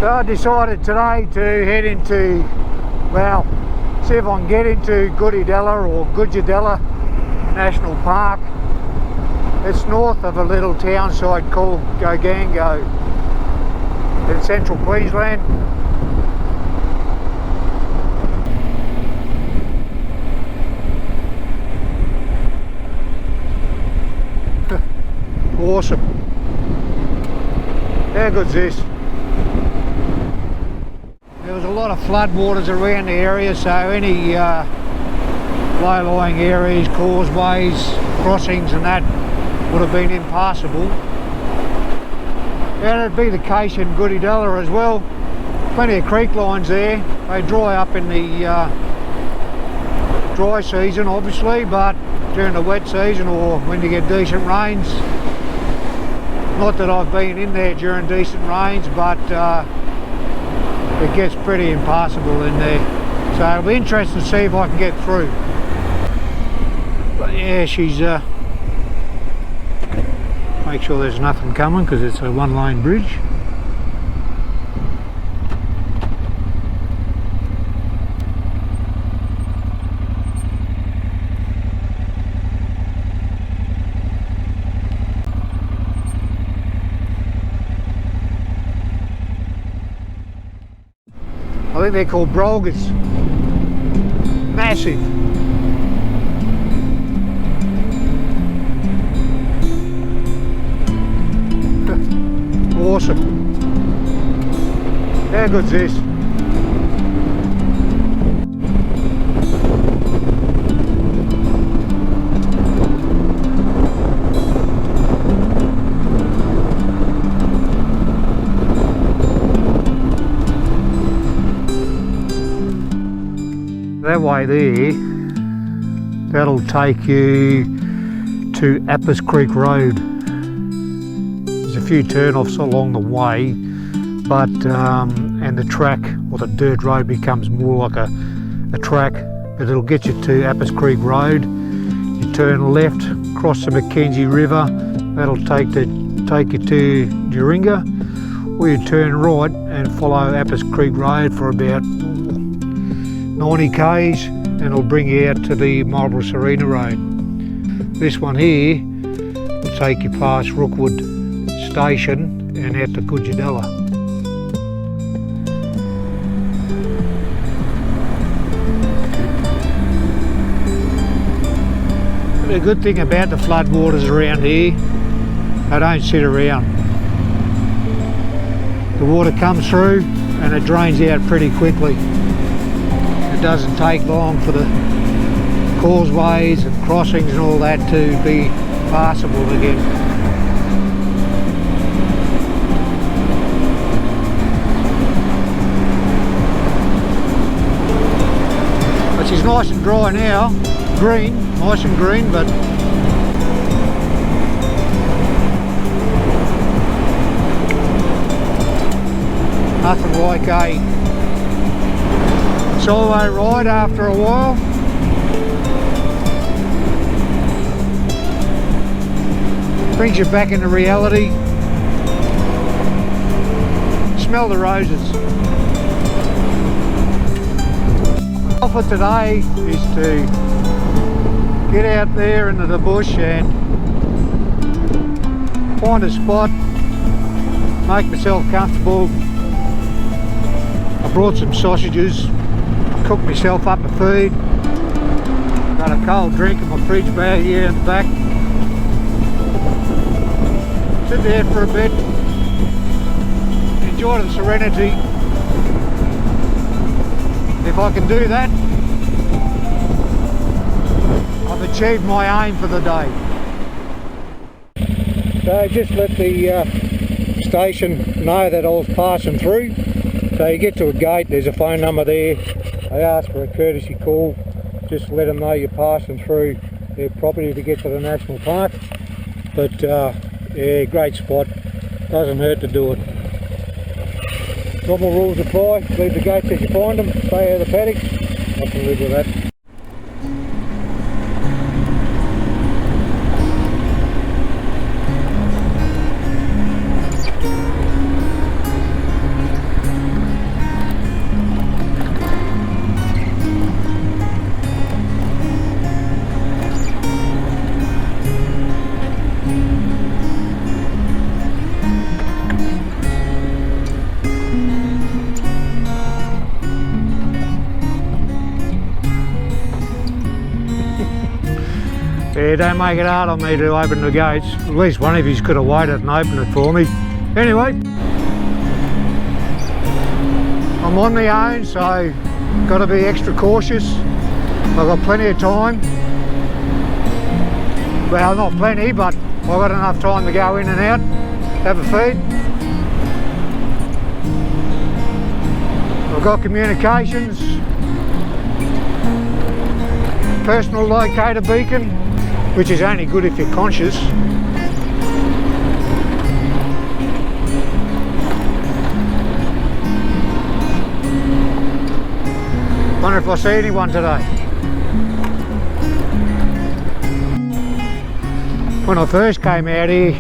So I decided today to head into, well, see if I can get into Goodedulla or Goodedulla National Park. It's north of a little town site called Goodedulla in central Queensland. Awesome. How good's this? There was a lot of floodwaters around the area, so any low-lying areas, causeways, crossings and that would have been impassable. And it'd be the case in Goodedulla as well. Plenty of creek lines there. They dry up in the dry season obviously, but during the wet season or when you get decent rains, not that I've been in there during decent rains, but it gets pretty impassable in there. So it'll be interesting to see if I can get through. But yeah, she's make sure there's nothing coming because it's a one-lane bridge. I think they're called brolgas. Massive. Awesome. How good's this? That way there, that'll take you to Apis Creek Road. There's a few turn-offs along the way, but and the track or the dirt road becomes more like a track, but it'll get you to Apis Creek Road. You turn left, cross the Mackenzie River, that'll take you to Duringa, or you turn right and follow Apis Creek Road for about 90 k's and it'll bring you out to the Marlborough Serena Road. This one here will take you past Rookwood Station and out to Goodedulla. The good thing about the floodwaters around here, they don't sit around. The water comes through and it drains out pretty quickly. It doesn't take long for the causeways and crossings and all that to be passable again. But she's nice and dry now, green, nice and green, but nothing like a solo ride after a while. Brings you back into reality. Smell the roses. Well, for today is to get out there into the bush and find a spot, make myself comfortable. I brought some sausages, cooked myself up a feed, got a cold drink in my fridge bag here in the back. Sit there for a bit, enjoy the serenity. If I can do that, I've achieved my aim for the day. So just let the station know that I was passing through. So you get to a gate, there's a phone number there. They ask for a courtesy call, just let them know you're passing through their property to get to the national park. But yeah, great spot, doesn't hurt to do it. Normal rules apply, leave the gates as you find them, stay out of the paddock, I can live with that. Yeah, don't make it hard on me to open the gates. At least one of you could have waited and opened it for me. Anyway, I'm on my own, so got to be extra cautious. I've got plenty of time. Well, not plenty, but I've got enough time to go in and out, have a feed. I've got communications, personal locator beacon, which is only good if you're conscious. Wonder if I see anyone today. When I first came out here,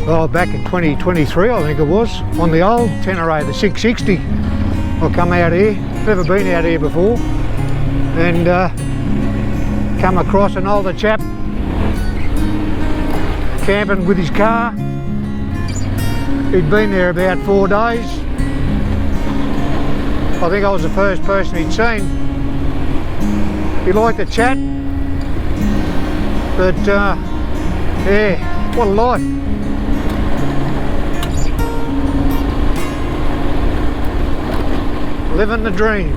well, back in 2023 I think it was, on the old Tenere, the 660, I come out here, never been out here before, and come across an older chap camping with his car. He'd been there about 4 days. I think I was the first person he'd seen. He liked to chat, but yeah, what a life. Living the dream.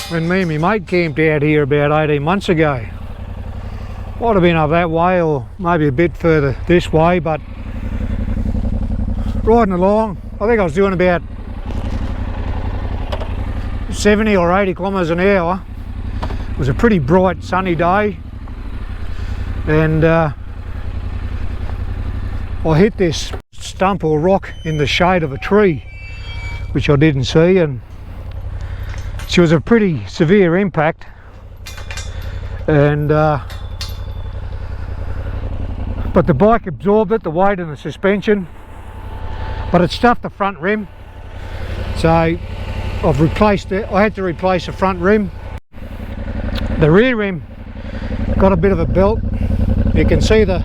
When me and my mate camped out here about 18 months ago, might have been up that way or maybe a bit further this way, but riding along, I think I was doing about 70 or 80 kilometres an hour. It was a pretty bright sunny day, and I hit this stump or rock in the shade of a tree, which I didn't see, and it was a pretty severe impact, and but the bike absorbed it, the weight and the suspension, but it stuffed the front rim, so I've replaced it. I had to replace the front rim. The rear rim got a bit of a belt. You can see the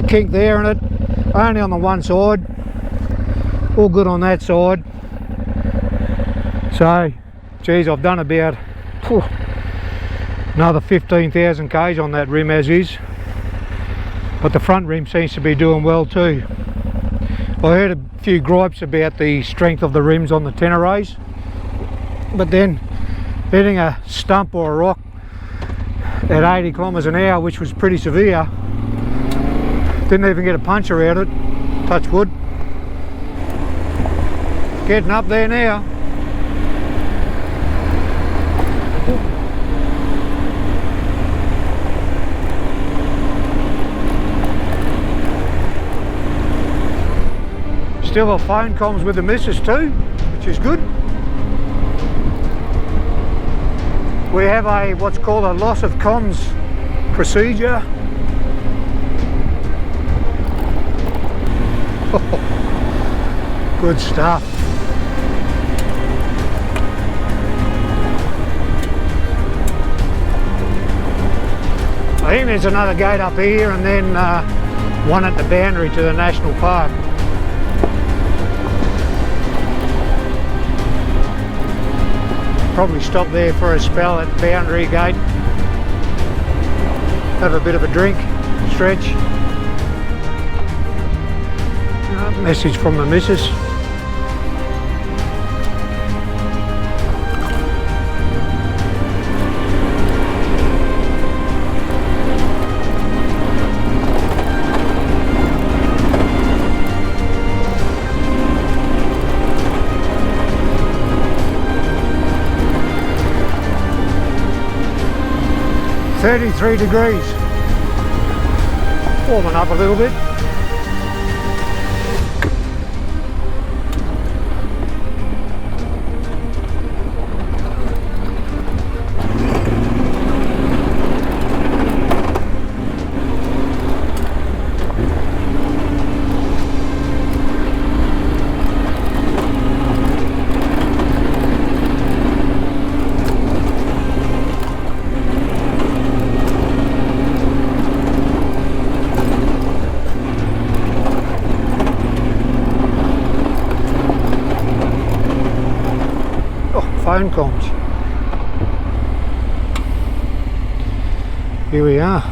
kink there in it, only on the one side, all good on that side. So geez, I've done about another 15,000 k's on that rim as is, but the front rim seems to be doing well too. I heard a few gripes about the strength of the rims on the Teneres, but then hitting a stump or a rock at 80 kilometres an hour, which was pretty severe, didn't even get a puncture out of it, touch wood. Getting up there now. Still have phone comms with the missus too, which is good. We have a what's called a loss of comms procedure. Good stuff. I think there's another gate up here and then one at the boundary to the national park. Probably stop there for a spell at boundary gate, have a bit of a drink, stretch. Message from the missus. .33 degrees, warming up a little bit. Phone comms. Here we are.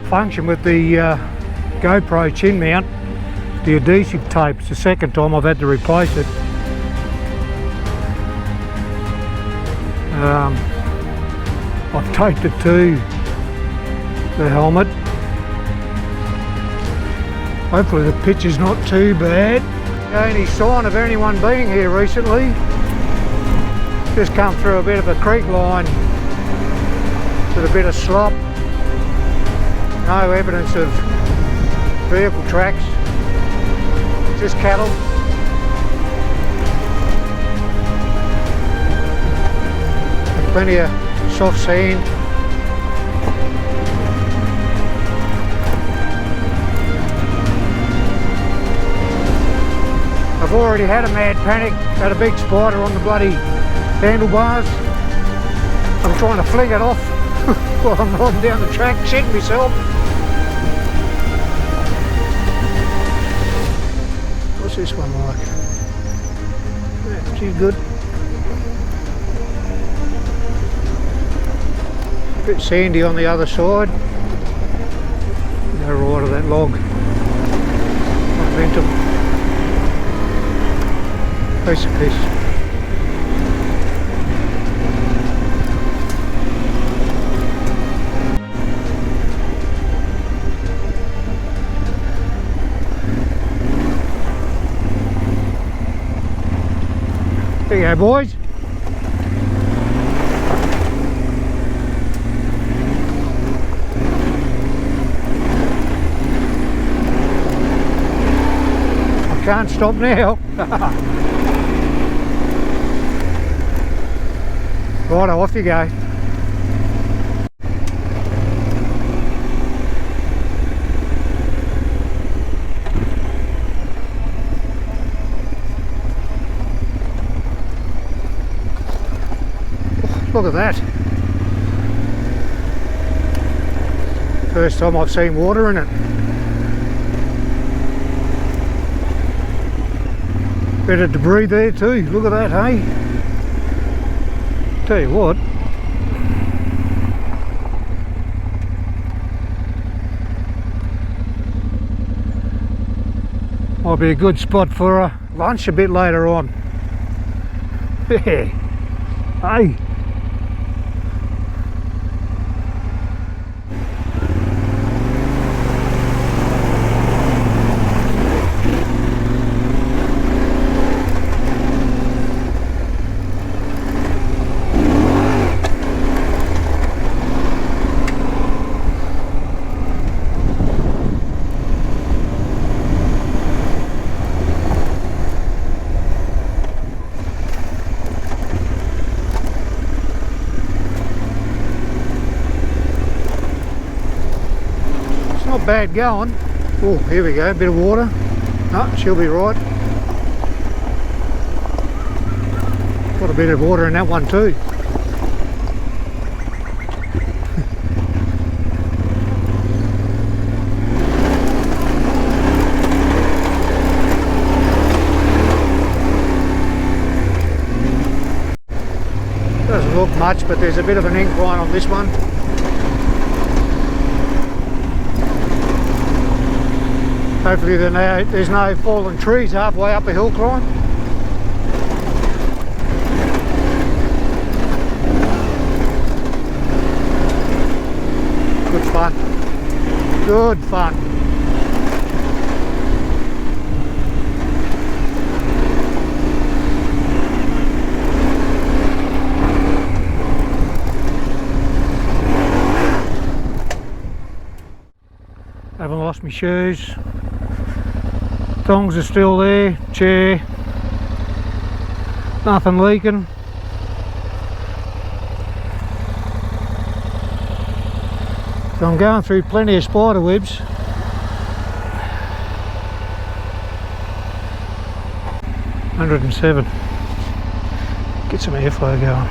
Function with the GoPro chin mount, the adhesive tape. It's the second time I've had to replace it. I've taped it to the helmet. Hopefully the picture's not too bad. Any sign of anyone being here recently? Just come through a bit of a creek line with a bit of slop. No evidence of vehicle tracks, just cattle. And plenty of soft sand. I've already had a mad panic, had a big spider on the bloody handlebars. I'm trying to fling it off while I'm riding down the track, shitting myself. What's this one like? Yeah, she's good. A bit sandy on the other side. Go right of that log. Momentum. Piece of piss. There you go, boys. I can't stop now. Righto, off you go. Look at that. First time I've seen water in it. Bit of debris there too. Look at that, hey? Tell you what. Might be a good spot for lunch a bit later on. Yeah. Hey. Not bad going. Oh, here we go, a bit of water. No, she'll be right. Got a bit of water in that one too. Doesn't look much, but there's a bit of an incline on this one. Hopefully there's no fallen trees halfway up a hill climb. Good fun. Good fun. Haven't lost my shoes. Thongs are still there, chair, nothing leaking. So I'm going through plenty of spider webs. $107. Get some airflow going.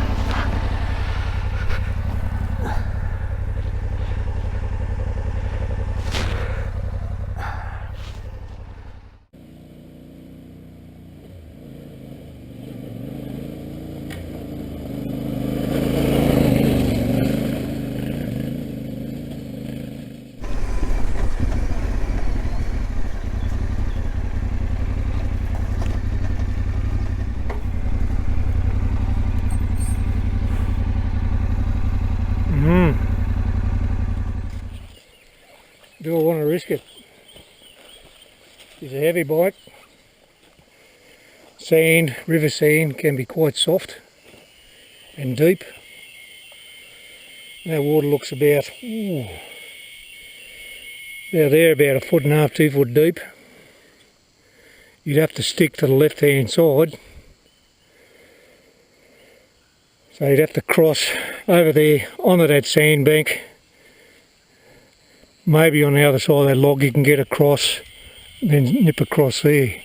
Do I want to risk it? It's a heavy bite. Sand, river sand can be quite soft and deep. That water looks about, about 1.5 foot, 2 foot deep. You'd have to stick to the left hand side. So you'd have to cross over there onto that sandbank. Maybe on the other side of that log you can get across, then nip across there.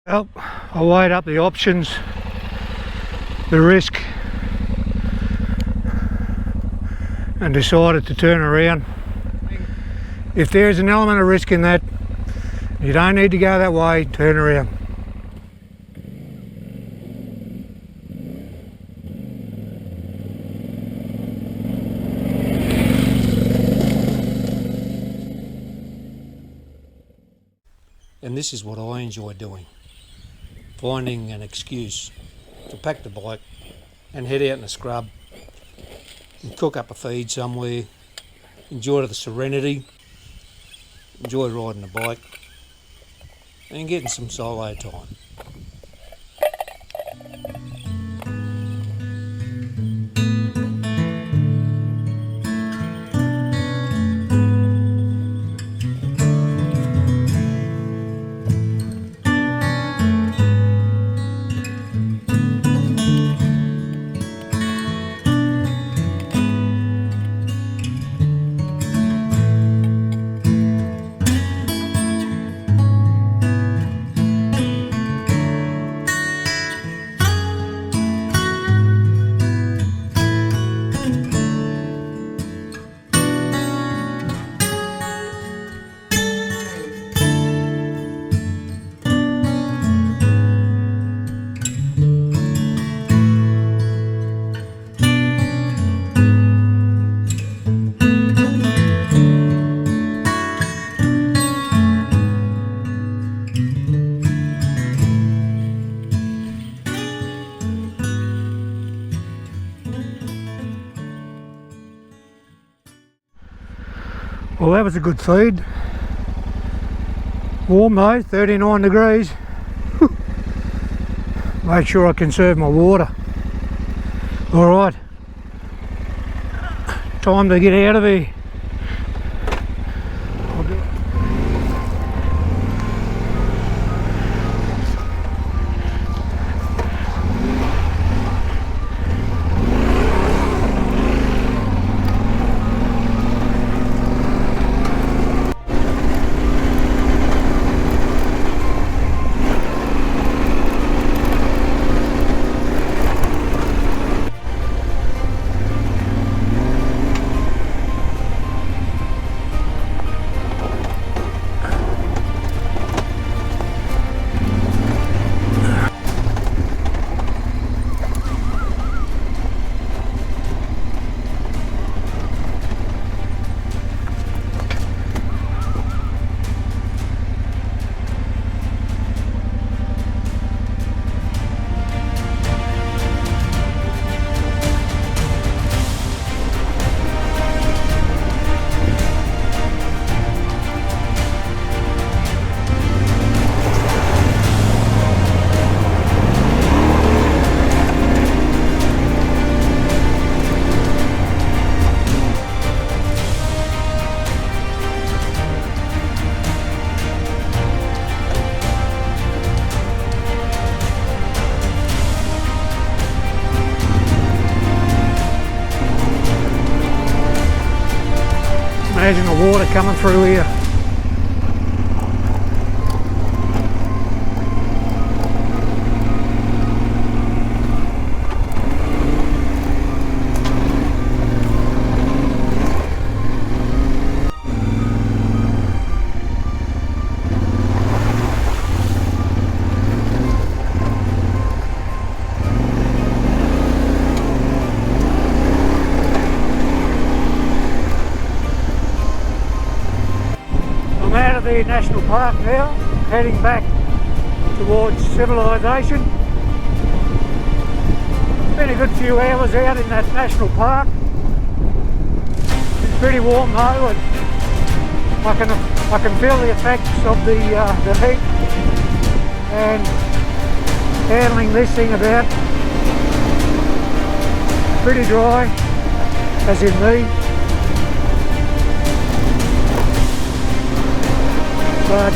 Well, I weighed up the options, the risk, and decided to turn around. If there's an element of risk in that, you don't need to go that way, turn around. And this is what I enjoy doing, finding an excuse to pack the bike and head out in the scrub and cook up a feed somewhere, enjoy the serenity, enjoy riding the bike and getting some solo time. Well, that was a good feed. Warm though, 39 degrees. Make sure I conserve my water. Alright, time to get out of here. Imagine the water coming through here. I'm out of the national park now, heading back towards civilization. It's been a good few hours out in that national park. It's pretty warm though, and I can feel the effects of the heat and handling this thing about. Pretty dry, as in me. But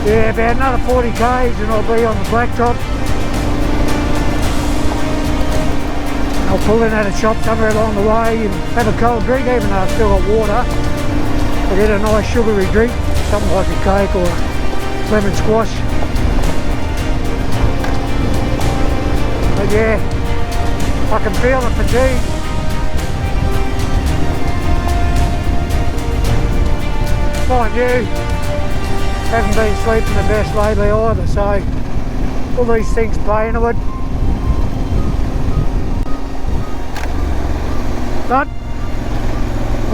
yeah, about another 40 k's and I'll be on the blacktop. I'll pull in at a shop somewhere along the way and have a cold drink, even though I've still got water. I'll get a nice sugary drink, something like a cake or a lemon squash. But yeah, I can feel the fatigue. Mind you, haven't been sleeping the best lately either, so all these things play into it. But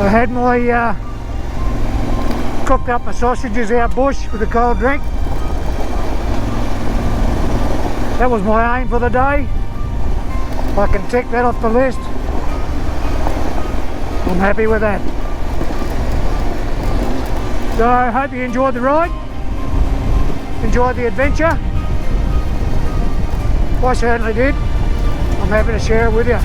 I had my cooked up my sausages out bush with a cold drink. That was my aim for the day. If I can tick that off the list, I'm happy with that. So I hope you enjoyed the ride, enjoyed the adventure. I certainly did. I'm happy to share it with you.